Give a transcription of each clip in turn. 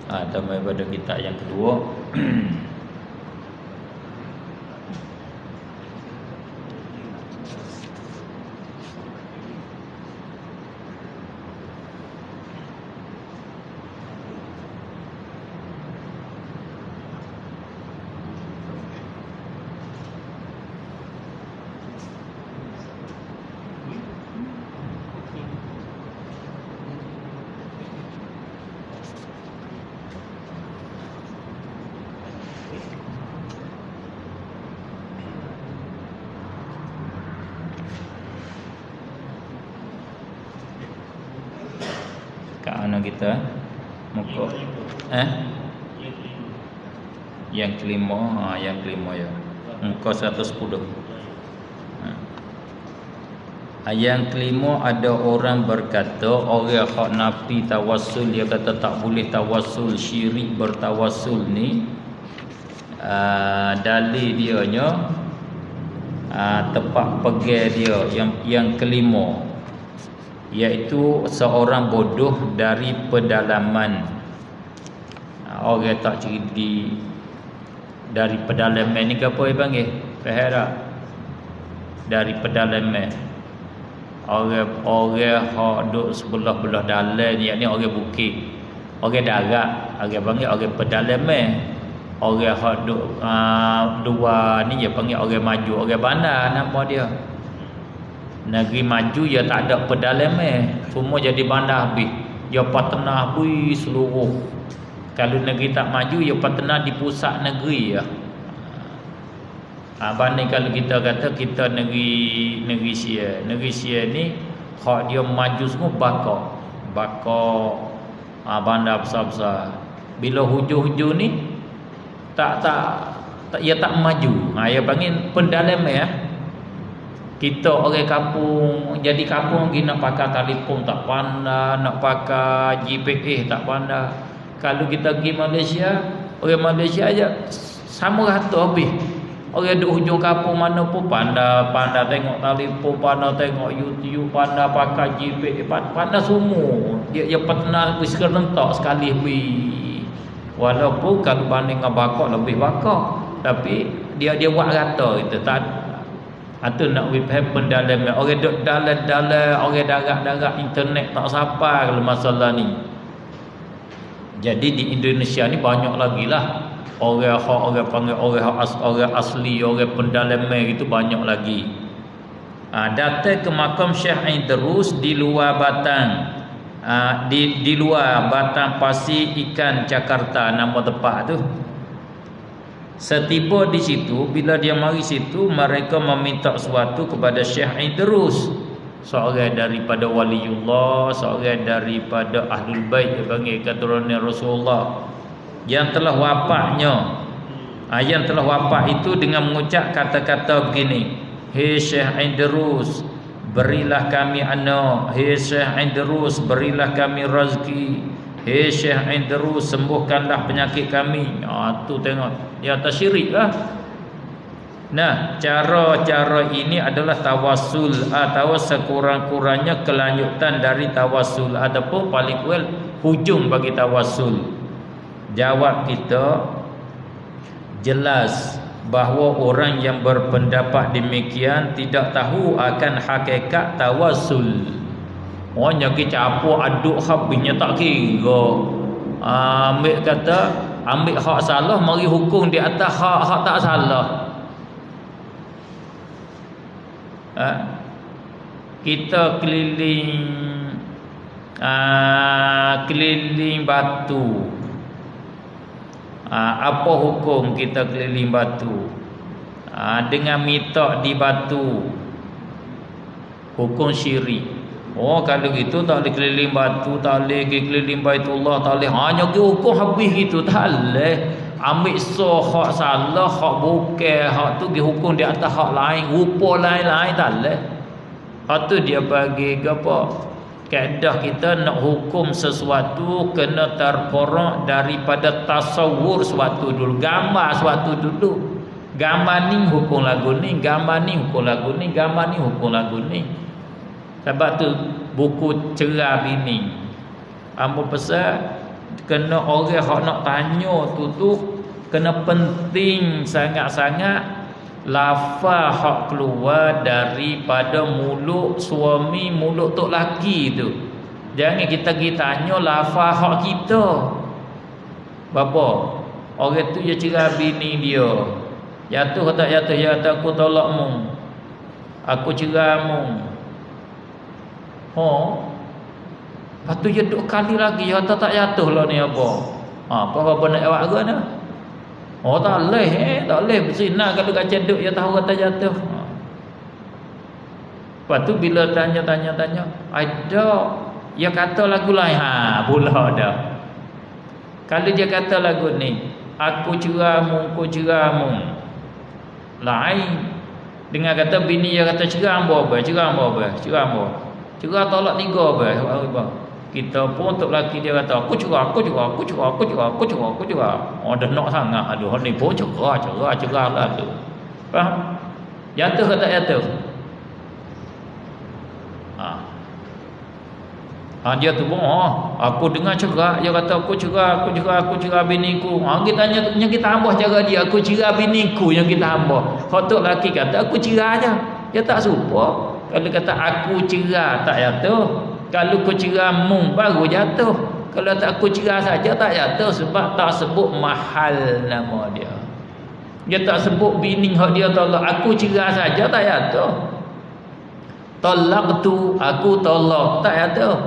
Tambah pada kitab yang kedua. Kat mana kita? Muka yang kelima, yang kelima ya. Muka 110. Yang kelima, ada orang berkata orang hak nafi tawassul, dia kata tak boleh tawassul, syirik bertawassul ni dalil dianya tepat pegang dia yang kelima, iaitu seorang bodoh dari pedalaman. Orang tak cerdik dari pedalaman ni ke apa dia panggil? Faham tak? Dari pedalaman. Orang hak duk sebelah-belah dalam ni, yakni orang bukit, orang darat, orang panggil orang pedalaman. Orang hak duk luar ni dia panggil orang maju, orang bandar nama dia. Negeri maju dia tak ada pedalaman, semua jadi bandar habis. Dia patnah bui seluruh. Kalau negeri tak maju, dia patnah di pusat negeri ya. Banding kalau kita kata kita negeri Sia. Negeri Sia ni hak dia maju semua bakar bandar besar-besar. Bila hujung-hujung ni tak ia tak maju. Dia panggil pedalaman ya. Kita orang kampung, jadi kampung lagi nak pakai telefon tak pandai, nak pakai GPS tak pandai. Kalau kita pergi Malaysia, orang Malaysia aja sama rata habis. Orang duk hujung kampung mana pun pandai tengok telefon, pandai tengok YouTube, pandai pakai GPS, pandai semua. Dia pernah serentak sekali habis. Walaupun kalau banding dengan bakar lebih bakar, tapi dia buat rata kita tak. Atau nak faham pendalaman orang duk dalam-dalam, orang darat-darat internet tak sampai kalau masalah ni. Jadi di Indonesia ni banyak lagi lah orang panggil orang asli, orang pendalaman itu banyak lagi. Datang ke makam Syekh Idrus di luar Batang, di luar Batang Pasir Ikan Jakarta nama tempat tu. Setiba di situ, bila dia mari situ, mereka meminta sesuatu kepada Syekh Idrus, seorang daripada waliullah, seorang daripada ahlul bait, dia panggil keturunan Rasulullah yang telah wafatnya. Yang telah wafat itu dengan mengucap kata-kata begini: "Hei Syekh Idrus, berilah kami anak. Hei Syekh Idrus, berilah kami rezeki. Hei Syekh Idrus, sembuhkanlah penyakit kami." Tu tengok, dia atas syirik lah. Nah, cara-cara ini adalah tawassul atau sekurang-kurangnya kelanjutan dari tawassul. Adapun paling kuat hujung bagi tawassul. Jawab kita jelas bahawa orang yang berpendapat demikian tidak tahu akan hakikat tawassul. Orang yang capur aduk habisnya tak kira. Ambil hak salah, mari hukum di atas hak tak salah. Kita keliling batu. Apa hukum kita keliling batu? Dengan mitak di batu, hukum syirik. Kalau gitu tak boleh keliling batu, tak boleh keliling Baitullah, tak boleh. Hanya ke hukum habis gitu, tak boleh. Ambil hak salah, hak bukan, hak tu hukum di atas hak lain, rupa lain-lain, tak boleh. Hak tu dia bagi apa? Kaedah kita nak hukum sesuatu kena terporak daripada tasawur suatu dulu, gambar suatu dulu. Gambar ni hukum lagu ni, gambar ni hukum lagu ni, gambar ni hukum lagu ni. Sebab tu buku cerah bini, ambo pesan kena orang hak nak tanya tu kena penting sangat-sangat lafaz hak keluar daripada mulut suami, mulut tok laki tu. Jangan kita pergi tanya lafaz hak kita. Bapa, orang tu dia cerai bini dia. Jatuh tak jatuh? Ya kata aku tolak mu. Aku cerai mu. Lepas tu dia duk kali lagi. Ya tak jatuh lah ni apa. Apa nak awak ke ni? Tak boleh tak boleh berzina kalau kat ceduk dia tahu kata jatuh. Lepas tu bila tanya ada dia kata lagu lain pula dah. Kalau dia kata lagu ni aku ceramu lain dengan kata bini dia kata cerah tolak 3 kita pun untuk lelaki dia kata aku cerah. Dah nak sangat. Aduh ni pun cerah lah tu. Faham? Jatuh ke tak jatuh? Dia tu pun aku dengar cerah. Dia kata aku cerah biniku. Kita hambah cara dia. Aku cerah biniku yang kita hambah. Khotok lelaki kata aku cerah je. Dia tak serupa. Kalau kata aku cerah tak jatuh. Kalau aku cerah mu baru jatuh. Kalau tak aku cerah saja tak jatuh. Sebab tak sebut mahal nama dia. Dia tak sebut bini hak dia tolak. Aku cerah saja tak jatuh. Tolak tu aku tolak tak jatuh.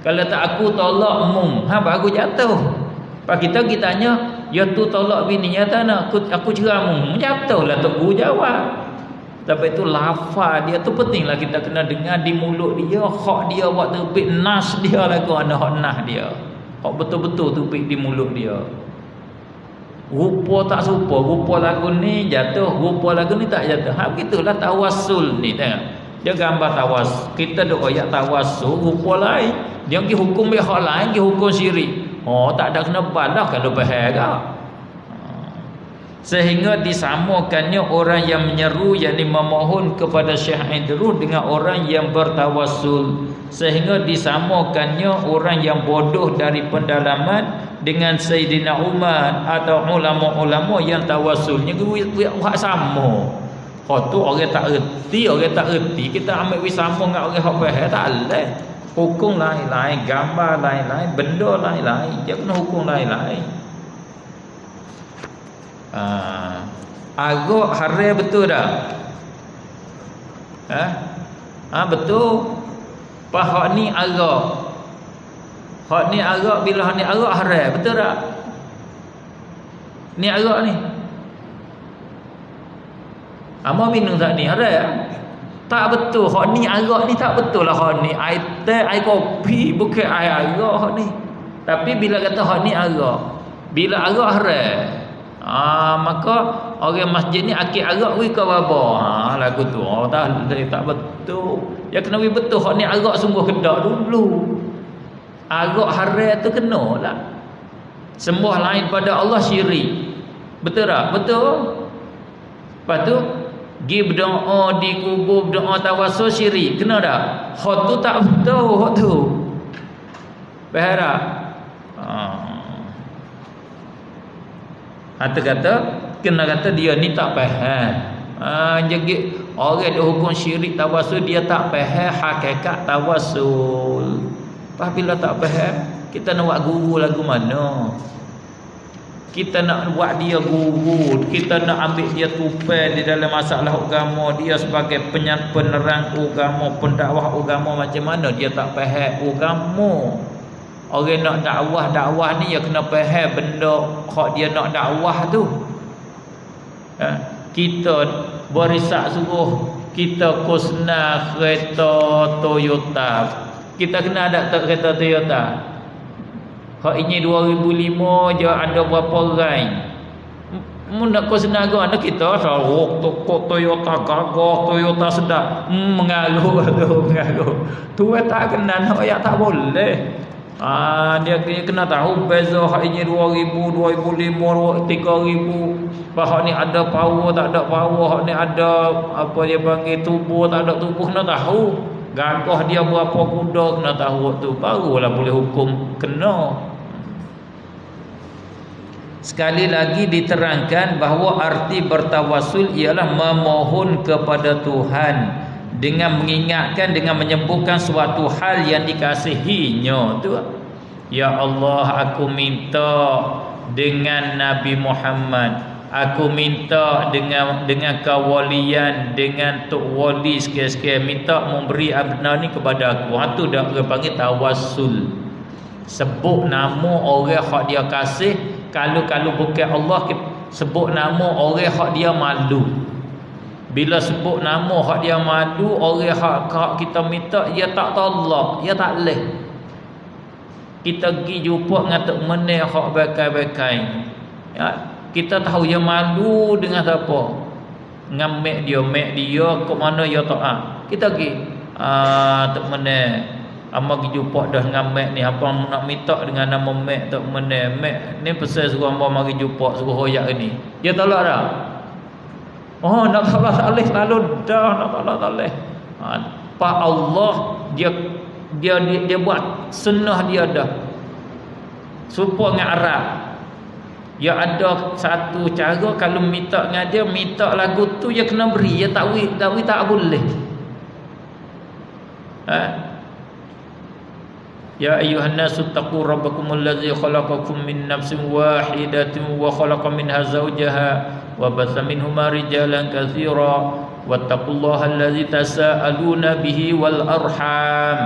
Kalau tak aku tolak mu baru jatuh. Pak kita tanya dia tu tolak bini dia tak nak aku cerah mu jatuh lah tok guru jawab. Tapi itu lafaz dia tu pentinglah kita kena dengar di mulut dia. Hak dia buat terbit nas dia lagu ana hak nas dia. Hak betul-betul terbit di mulut dia. Rupa tak serupa. Rupa lagu ni jatuh, rupa lagu ni tak jatuh. Begitulah tawassul ni tengok. Dia gambar tawas. Kita duk ayat tawassul rupa lain. Dia pergi hukum hak lain, pergi hukum syirik. Tak ada kena balah kalau faham tak. Sehingga disamakannya orang yang menyeru yakni memohon kepada Syekh Idrus dengan orang yang bertawassul. Sehingga disamakannya orang yang bodoh dari pendalaman dengan Sayyidina Umar atau ulama-ulama yang tawassulnya hak sama. Tu orang tak erti, kita ambil sama dengan orang hak faham tak leh. Hukum lain-lain, gambar lain-lain, benda lain-lain, dia kena hukum lain-lain. Agak haram betul tak? Betul. Hak ni agak. Hak ni agak bila hak ni agak haram, betul tak? Ni agak ni. Mau minum tak ni haram? Tak betul. Hak ni agak ni tak betul lah hak ni. Air teh, air kopi bukan air agak hak ni. Tapi bila kata hak ni agak, bila agak haram, maka orang masjid ni akid arak we ke baba. Lagu tu tak betul. Ya kena we betul hak ni arak sungguh kedak dulu. Arak haram tu kena lah. Sembah lain pada Allah syirik. Betul tak? Betul. Lepas tu pergi berdoa di kubur, berdoa tawassul syirik. Kena tak? Hak tu tak betul hak tu. Faham tak? Kata kena kata dia ni tak faham. Jadi orang dah hukum syirik tawassul dia tak faham hakikat tawassul. Apabila tak faham, kita nak buat guru lagu mana? Kita nak buat dia guru, kita nak ambil dia tupai di dalam masalah agama, dia sebagai penerang agama, pendakwah agama, macam mana dia tak faham agama? Orang nak dakwah ni dia kena faham benda hak dia nak dakwah tu. Kita berisak suruh kita kusna kereta Toyota. Kita kena ada tak kereta Toyota. Hak ini 2005 je ada berapa orang. Mun nak kusna go anak kita saruk toko Toyota gagah, Toyota sedap. Mengaruh tu mengaruh. Tu tak kena nak tak boleh. Dia kena tahu beza hak ini 2000, 2005, 3000. Hak ni ada power tak ada power, hak ni ada apa dia panggil tubuh tak ada tubuh, kena tahu. Gagah dia berapa kuda kena tahu tu, barulah boleh hukum kena. Sekali lagi diterangkan bahawa arti bertawassul ialah memohon kepada Tuhan dengan mengingatkan, dengan menyebutkan suatu hal yang dikasihinya tu. Ya Allah, aku minta dengan Nabi Muhammad, aku minta dengan kawalian, dengan tok wali sekali-sekali, minta memberi abna ni kepada aku. Itu dah orang panggil tawassul. Sebut nama orang hak dia kasih. Kalau bukan Allah, sebut nama orang hak dia malu. Bila sebut nama hak dia malu, orang hak kita minta, dia tak tolak, dia tak leh. Kita pergi jumpa dengan tok meneh hak bakai-bakai. Ya, kita tahu dia malu dengan siapa. Dengan mek dia ke mana dia tak. Kita pergi tok meneh, Amba pergi jumpa dah dengan mek ni, apa nak minta dengan nama mek tok meneh. Mek ni pesan suruh amba mari jumpa, suruh hoyak ni. Dia tolak dah. Oh, nak tolak tak boleh, lalu dah nak tolak tak boleh. Pak Allah dia buat sunnah dia dah. Serupa dengan Arab. Dia ada satu cara, kalau minta dengan dia, minta lagu tu dia kena beri, dia tak boleh. Ya ayuhan nasu taqu rabbakumul ladzi khalaqakum min nafsin wahidatin wa khalaqa minha zawjaha wa batha minhuma rijalan katsira wattaqullaha alladzi tasaaluna bihi wal arham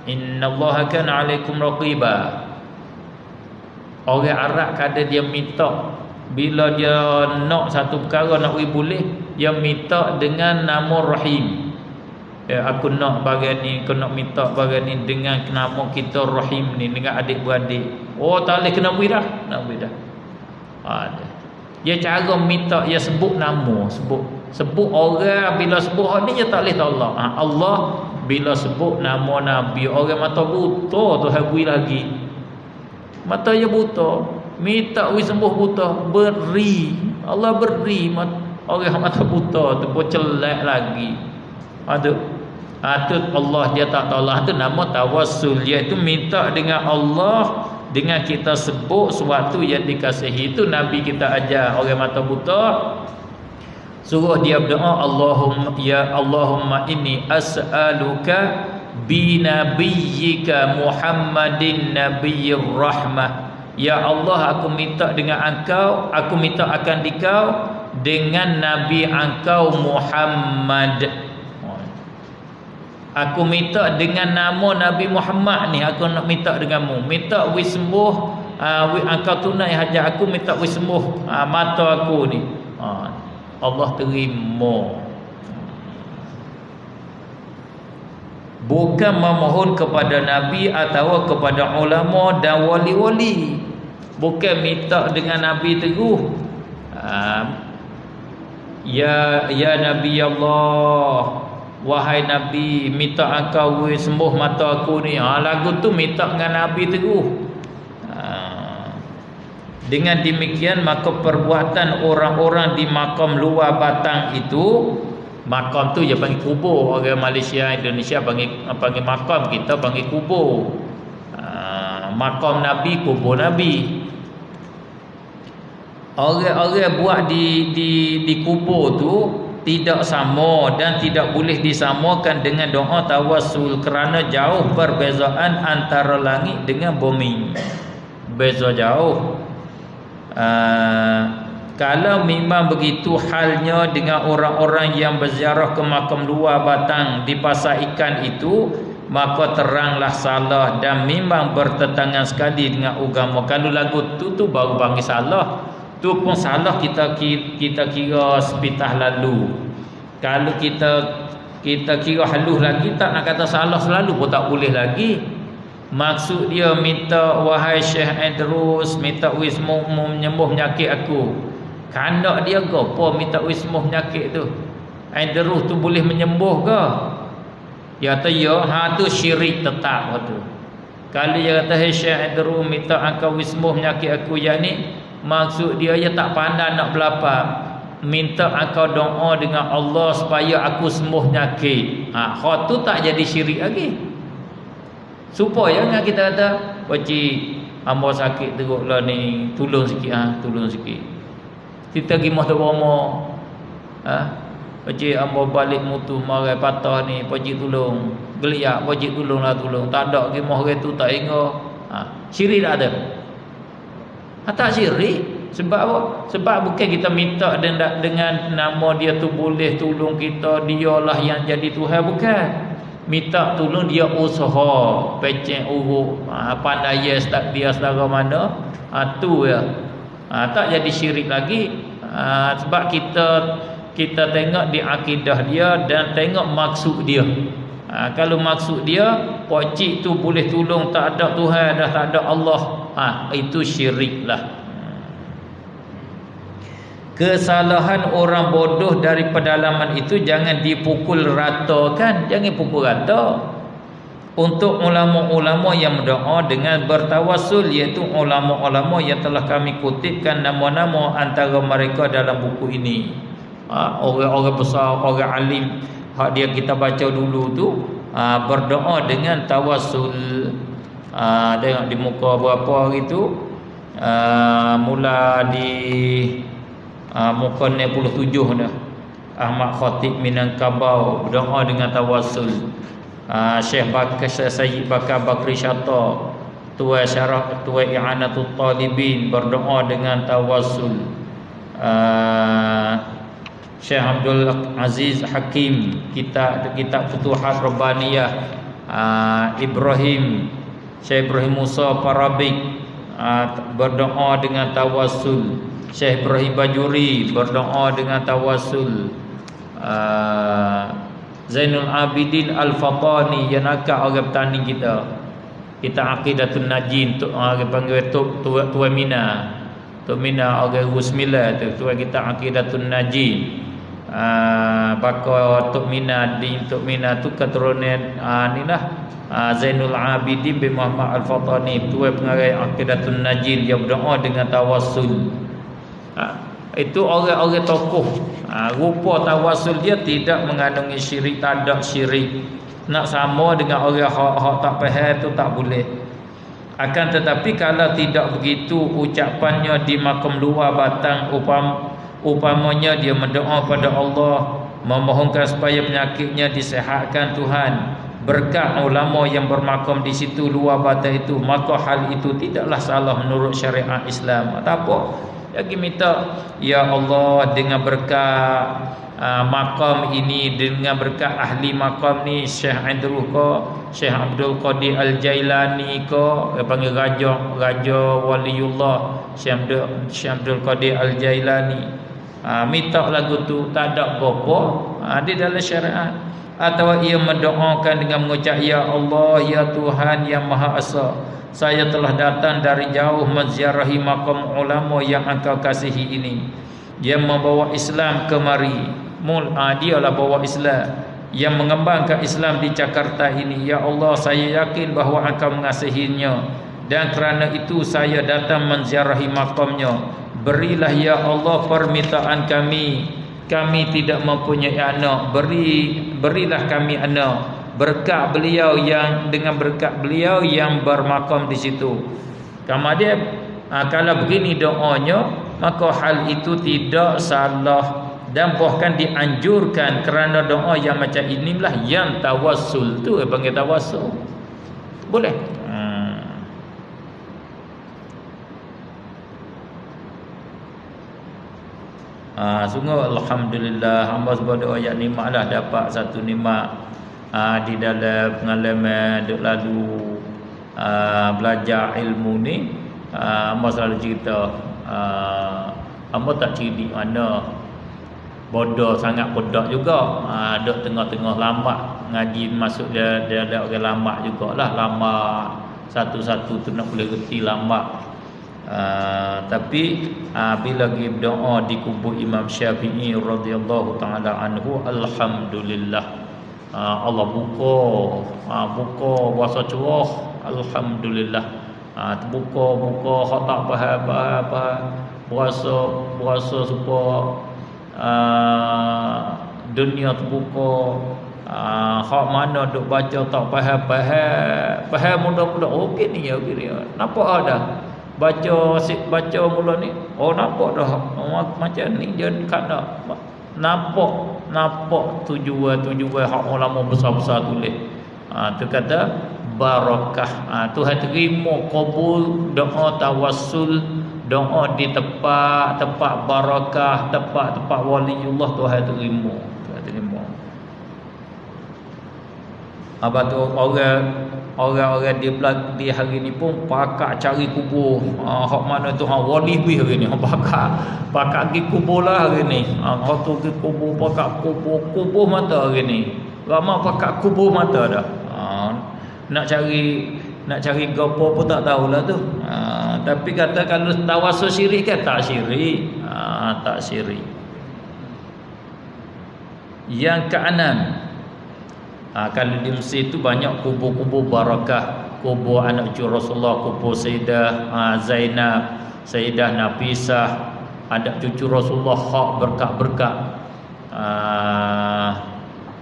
innallaha kana 'alaikum raqiba. Orang Arab kadang dia minta, bila dia nak satu perkara nak boleh, dia minta dengan nama Rahim. Aku nak bagian ni, aku nak minta bagian ni dengan nama kita Rahim ni, dengan adik-beradik. Oh, tak boleh, kena beri dah. Nak beri dah. Dia cara minta, dia sebut nama, sebut orang. Bila sebut orang ni, dia tak boleh tolak. Allah bila sebut nama Nabi, orang mata buta tu habis lagi. Mata dia buta, minta wi sembuh buta, beri. Allah beri orang mata buta tu pun celak lagi. Itu Allah dia tak tolak. Itu nama tawassul, iaitu minta dengan Allah, dengan kita sebut sesuatu yang dikasihi. Itu Nabi kita ajar orang mata buta, suruh dia berdoa, Allahumma inni as'aluka bi nabiyyika Muhammadin nabiyyir rahmah. Ya Allah, aku minta dengan engkau, aku minta akan dikau dengan Nabi engkau Muhammad. Aku minta dengan nama Nabi Muhammad ni, aku nak minta denganmu. Minta wi sembuh, engkau tunai hajat aku, minta wi sembuh mata aku ni. Allah terima. Bukan memohon kepada Nabi atau kepada ulama dan wali-wali. Bukan minta dengan Nabi teguh. Ya Nabi Allah, wahai Nabi, minta engkau sembuh mata aku ni. Lagu tu minta dengan Nabi teguh. Dengan demikian, maka perbuatan orang-orang di makam luar batang itu, makam tu dia panggil kubur. Orang Malaysia, Indonesia panggil makam, kita panggil kubur. Makam Nabi, kubur Nabi. Orang-orang buat di kubur tu tidak sama dan tidak boleh disamakan dengan doa tawassul, kerana jauh perbezaan antara langit dengan bumi. Beza jauh. Kalau memang begitu halnya dengan orang-orang yang berziarah ke makam luar batang di pasar ikan itu, maka teranglah salah dan memang bertentangan sekali dengan agama. Kalau lagu tu baru panggil salah, tu pun salah kita kira sepitah lalu. Kalau kita kira halus lagi, tak nak kata salah selalu pun tak boleh lagi. Maksud dia minta, wahai Syekh Idrus, minta wismu menyembuh penyakit aku. Kandak dia ke apa minta wismu penyakit tu? Idrus tu boleh menyembuh ke? Dia kata ya, tu syirik tetap tu. Kalau dia kata, hey Syekh Idrus, minta engkau wismu penyakit aku, yang ni maksud dia tak pandai nak berlapar. Minta engkau doa dengan Allah supaya aku sembuh penyakit. Hak tu tak jadi syirik lagi. Supaya kita kata, wajib Hamba sakit teruklah ni, tolong sikit tolong sikit. Kita pergi motor bomo. Pakcik hamba balik mutu marai patah ni, pakcik tolong. Geliak pakcik tolonglah tolong. Tak ada pergi moh tu tak ingat. Syirik tak ada. Tak syirik. Sebab apa? Sebab bukan kita minta dengan nama dia tu boleh tolong kita, dialah yang jadi Tuhan, bukan. Minta tolong dia usaha, pecek uruk, pandai dia sedara mana, tu ya. Tak jadi syirik lagi. Sebab kita tengok di akidah dia dan tengok maksud dia. Kalau maksud dia pocik tu boleh tolong, tak ada Tuhan dah, tak ada Allah, itu syirik lah. Kesalahan orang bodoh dari pedalaman itu jangan dipukul ratakan, jangan pukul rata. Untuk ulama-ulama yang berdoa dengan bertawassul, iaitu ulama-ulama yang telah kami kutipkan nama-nama antara mereka dalam buku ini. Orang-orang besar, orang alim hak dia kita baca dulu tu, berdoa dengan tawassul. Tengok di muka berapa hari tu, mula di muka 67 dah. Ahmad Khatib Minangkabau berdoa dengan tawassul. Syekh Sayyid Bakar Bakri Syata, Tuai Syarah, Tuai I'anatul Talibin berdoa dengan tawassul. Syekh Abdul Aziz Hakim, kitab Futuhat Rabbaniyah, Syekh Ibrahim Musa Parabik berdoa dengan tawassul. Syekh Ibrahim Bajuri berdoa dengan tawassul. Zainul Abidin Al-Fatani yang akak orang petani kita Aqidatun Najin tu orang panggil Tuan Mina. Tuan Mina orang Rusmila tu, tuan kita Aqidatun Najin. Baka Tok Mina tu keturunan ni lah, Zainul Abidin bin Muhammad Al-Fatani, tuan pengarah Aqidatun Najin yang berdoa dengan tawassul. Itu orang-orang tokoh. Rupa tawassul dia tidak mengandungi syirik, tak ada syirik. Nak sama dengan orang hak tak faham tu tak boleh. Akan tetapi kalau tidak begitu ucapannya di makam luar batang, upamanya dia mendoa pada Allah, memohonkan supaya penyakitnya disehatkan Tuhan berkat ulama yang bermakam di situ luar batang itu, maka hal itu tidaklah salah menurut syariat Islam. Tak apa, lagi minta, ya Allah, dengan berkat makam ini, dengan berkat ahli makam ni, Syekh Andrew ko, Syekh Abdul Qadir Al-Jailani ko, panggil Raja Waliullah, Syekh Abdul Qadir Al-Jailani, minta lagu tu, tak ada apa-apa di dalam syariat. Atau ia mendoakan dengan mengucap, ya Allah, ya Tuhan yang Maha Esa, saya telah datang dari jauh menziarahi makam ulama yang engkau kasihi ini, yang membawa Islam kemari. Dialah bawa Islam, yang mengembangkan Islam di Jakarta ini. Ya Allah, saya yakin bahawa engkau mengasihinya, dan kerana itu saya datang menziarahi makamnya. Berilah ya Allah permintaan kami. Kami tidak mempunyai anak, berilah kami anak berkat beliau, yang dengan berkat beliau yang bermakam di situ. Kalau begini doanya, maka hal itu tidak salah dan bahkan dianjurkan, kerana doa yang macam inilah yang tawassul tu, panggil tawassul. Boleh. Sungguh alhamdulillah, hamba sebab doa yang nikmatlah dapat satu nikmat di dalam pengalaman duk lalu belajar ilmu ni. Hamba selalu cerita, hamba tak cerdik mana, bodoh sangat bodoh juga. Duk tengah-tengah lambat ngaji, masuk dia ada orang lambat jugalah, lambat satu-satu tu nak boleh reti lambat. Tapi bila pergi berdoa di kubur Imam Syafi'i radhiyallahu taala anhu, alhamdulillah, Allah buka bahasa cerah, alhamdulillah. Terbuka hak tak faham puasa supaya dunia terbuka, Hak mana duk baca tak faham mudah-mudah okey ni nampak dah baca mula ni nampak dah macam ni dia kat dah nampak tujuan hak ulama besar-besar tulis. Tu kata barakah. Tuhan terima kabul doa tawassul, doa di tempat barakah, tempat waliullah. Tuhan terima. Apa tu orang di hari ni pun pakak cari kubur. Hak mana tu wali bi hari ni. Pakak pergi kubur lah hari ni. Hak tu pergi kubur, pakak kubur mata hari ni. Ramai pakak kubur mata dah. Nak cari gapo pun tak tahulah tu. Tapi kata kalau tawassul syirik kan tak syirik. Tak syirik. Yang keenam, kalau di Mesir tu banyak kubur-kubur barakah, kubur anak cucu Rasulullah, kubur Sayyidah Zainab, Sayyidah Nafisah, anak cucu Rasulullah, hak berkat-berkat.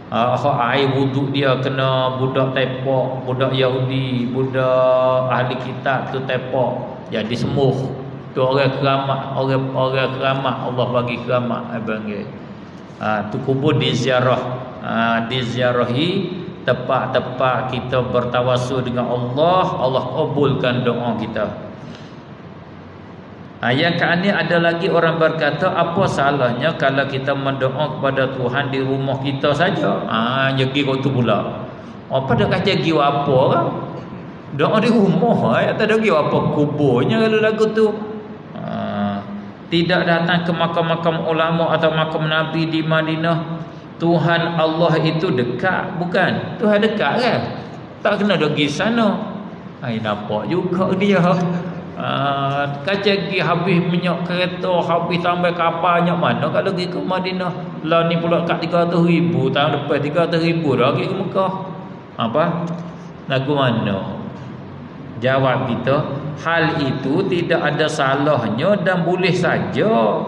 Hak air wuduk dia kena budak tepok, budak Yahudi, budak ahli kitab tu tepok, jadi sembuh. Tu orang keramat, orang keramat, Allah bagi keramat panggil. Tu kubur diziarahi tempat-tempat kita bertawassul dengan Allah kabulkan doa kita. Yang keenam ada lagi orang berkata, apa salahnya kalau kita mendoa kepada Tuhan di rumah kita saja? Jadi kau tu pula. Apa dah kata giwa apa kan? Doa di rumah tak ada giwa apa kuburnya kalau lagu tu. Tidak datang ke makam-makam ulama atau makam Nabi di Madinah. Tuhan Allah itu dekat, bukan? Tuhan dekat kan? Tak kena pergi sana. Nampak juga dia. Kaca pergi habis minyak kereta, habis tambah kapalnya mana kalau pergi ke Madinah. Lah ni pula kat 300,000, tahun depan 300,000 dah pergi ke Mekah. Apa? Lagu mana? Jawab kita, hal itu tidak ada salahnya dan boleh saja.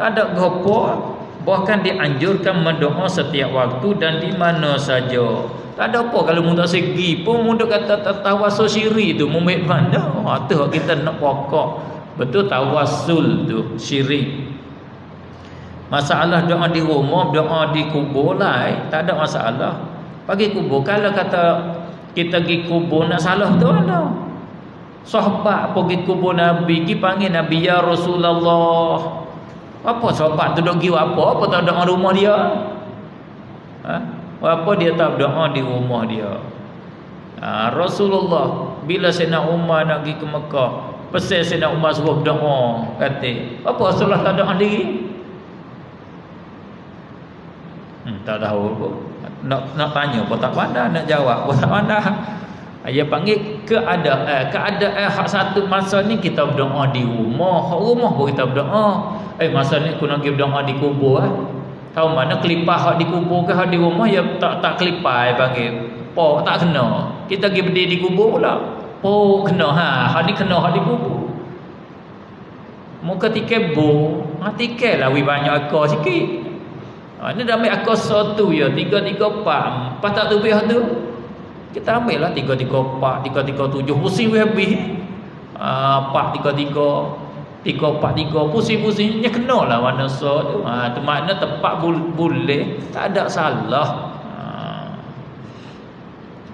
Tak ada apa. Bahkan dianjurkan mendoa setiap waktu dan di mana saja. Tak ada apa kalau mu tak segi pun mu kata tawassul syirik tu mu ambil mana? Tu kita nak pokok. Betul tawassul tu syirik. Masalah doa di rumah, doa di kubur lah, tak ada masalah. Pergi kubur, kalau kata kita pergi kubur nak salah tu mana? Sahabat pergi kubur Nabi, pergi panggil Nabi, ya Rasulullah. Apa sahabat tu duk pergi apa tak doa rumah dia? Apa dia tak doa di rumah dia? Rasulullah bila Sayyidina Umar nak pergi ke Mekah, pesan Sayyidina Umar suruh doa, kata apa Rasulullah tak doa diri? Tak tahu pun. Nak tanya pun tak pandai, nak jawab pun tak pandai. Dia panggil keadaan hak satu masa ni kita berdoa di rumah, hak rumah pun kita berdoa. Masa ni aku nak pergi berdoa di kubur tahu mana kelipah hak di kubur ke hak di rumah ya tak kelipah panggil. Po tak kena. Kita pergi berdiri di kubur pula. Po kena hak ni kena hak di kubur. Muka tiket bo, tiket lah banyak akar sikit. Ni dah ambil akar satu ya, 3, 3, 4. Pas tak lebih tu. Kita ambil lah 3, 3, 4, 3, 3, 7. Pusing habis. 4, 3, 3, 3, 4, 3. Pusing-pusingnya kena lah mana so tu. Tu makna tempat boleh. Tak ada salah.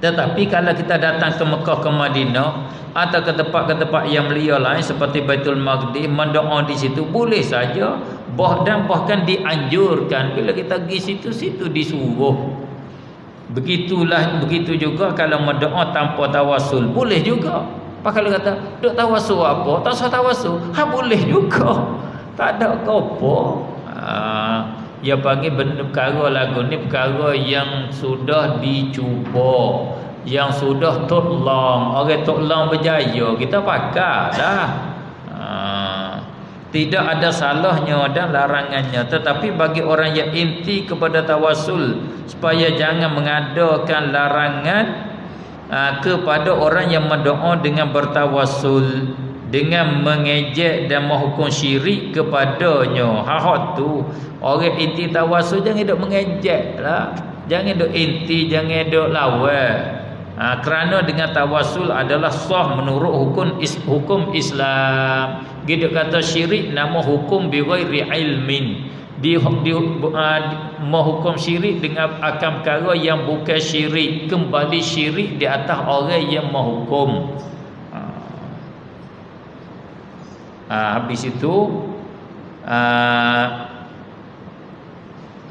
Tetapi kalau kita datang ke Mekah, ke Madinah atau ke tempat yang mulia lain seperti Baitul Maqdis, mendoa di situ boleh saja. Dan bahkan dianjurkan bila kita pergi situ disuruh. Begitu juga kalau mendoa tanpa tawassul boleh juga. Kalau kata duk tawassul apa? Tak usah tawassul. Boleh juga. Tak ada apa. Dia panggil benda perkara lagu ni perkara yang sudah dicuba, yang sudah tolong. Orang tolong berjaya, kita pakai dah. Tidak ada salahnya dan larangannya. Tetapi bagi orang yang inti kepada tawassul, supaya jangan mengadakan larangan kepada orang yang mendoa dengan bertawassul, dengan mengejek dan menghukum syirik kepadanya. Hak tu orang inti tawassul jangan hidup mengejek lah. Jangan duk inti, jangan duk lawan. Kerana dengan tawasul adalah sah menurut hukum Islam. Gitu kata syirik nama hukum bi ghairi ilmin. Menghukum syirik dengan akan perkara yang bukan syirik, kembali syirik di atas orang yang menghukum. Habis itu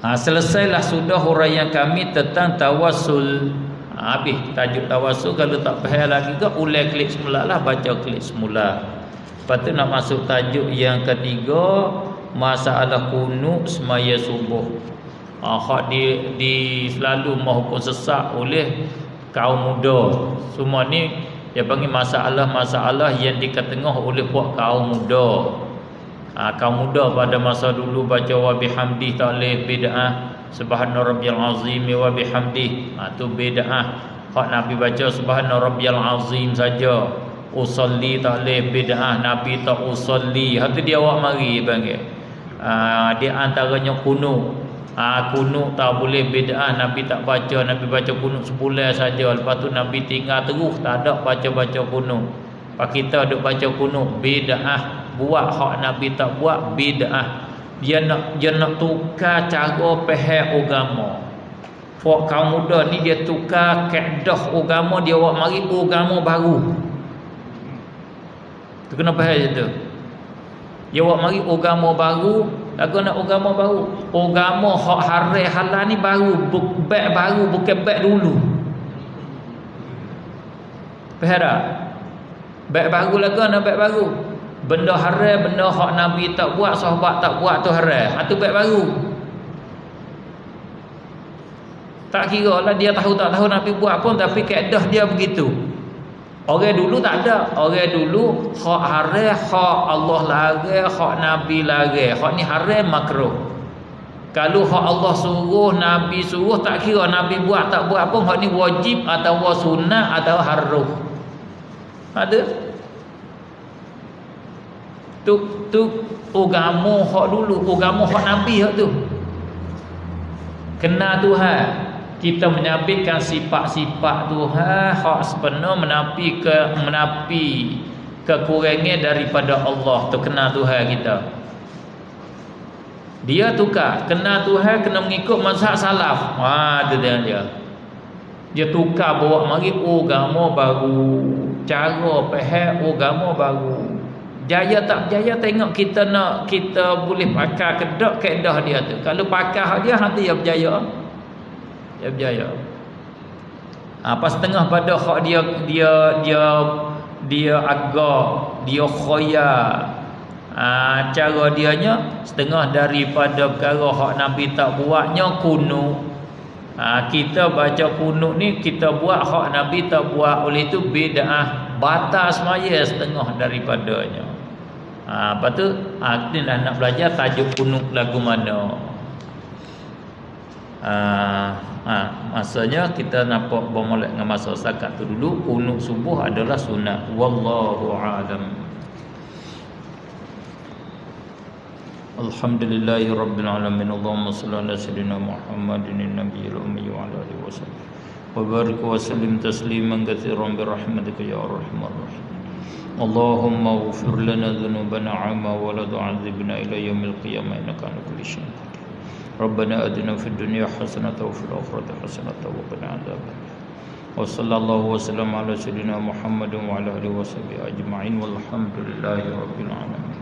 selesailah sudah huraian kami tentang tawasul. Habis tajuk tawasul. Kalau tak faham lagi ke ulai klik semula lah, baca klik semula. Lepas tu nak masuk tajuk yang ketiga, masalah kunut semaya subuh. Hak di selalu menghukum sesak oleh kaum muda. Semua ni dia panggil masalah-masalah yang diketengah oleh puak kaum muda. Kaum muda pada masa dulu baca wa bihamdi tak boleh bid'ah. Subhana rabbiyal azim wa bihamdi. Tu bid'ah. Hak Nabi baca subhana rabbiyal azim saja. Usolli tak boleh bid'ah. Nabi tak usolli. Hak tu dia awak mari panggil. Di antaranya kunut. Kunut tak boleh bid'ah. Nabi tak baca. Nabi baca kunut sebulan saja. Lepas tu Nabi tinggal terus tak ada baca-baca kunut. Pak kita duk baca kunut bid'ah. Buat hak Nabi tak buat bid'ah. Dia nak tukar cara faham agama. Puak kaum muda ni dia tukar kaedah agama, dia buat mari agama baru. Tu kena faham tu. Dia buat mari agama baru, lagu nak agama baru. Agama hak haram halal ni baru, bab baru, bukan bab dulu. Faham tak? Bab baru lagu nak bab baru. Benda haram, benda hak Nabi tak buat, sahabat tak buat tu haram. Itu bab baru. Tak kira lah dia tahu tak tahu Nabi buat pun, tapi kaedah dia begitu. Orang dulu tak ada. Orang dulu hak haram, hak Allah larang, hak Nabi larang. Hak ni haram makruh. Kalau hak Allah suruh, Nabi suruh, tak kira Nabi buat tak buat pun, hak ni wajib atau sunnah atau haram. Ada? Tu agama hak dulu, agama hak Nabi hak tu. Kenal Tuhan, kita menyabitkan sifat-sifat Tuhan hak sebenar, menapi kekurangan daripada Allah. Tu kenal Tuhan kita. Dia tukar, kenal Tuhan kena mengikut mazhab salaf. Tu dia. Dia tukar bawa mari agama baru, cara faham agama baru. Jaya tak jaya tengok kita boleh pakai kedak kaedah dia tu. Kalau pakai dia hati dia berjaya. Dia berjaya. Pas setengah pada hak dia agak, dia khoya. Cara dianya setengah daripada perkara hak Nabi tak buatnya kunut. Kita baca kunut ni kita buat hak Nabi tak buat, oleh itu bid'ah, batal semaya setengah daripadanya. Lepas tu kita nak belajar tajuk kunut lagu mana. Masanya kita nampak bermulai dengan masa sakat tu dulu. Kunut subuh adalah sunat. Wallahu a'lam. Alhamdulillahi rabbil alamin. Allahumma salli ala sayyidina Muhammadin nabiyil ummi wa ala alihi wasallam. Wa barik wa sallim tasliman katsiran bi rahmatika ya arhamar rahim. Allahumma ighfir lana dhunubana 'amma wa la tu'adzibna ila yaumil qiyamah innaka 'ala kulli syai'in qadir. Rabbana atina fid dunya hasanatan wa fil akhirati hasanatan wa qina adzaban. Wa sallallahu wa sallam ala sayyidina Muhammadin wa ala alihi washabihi ajma'in walhamdulillahi rabbil alamin.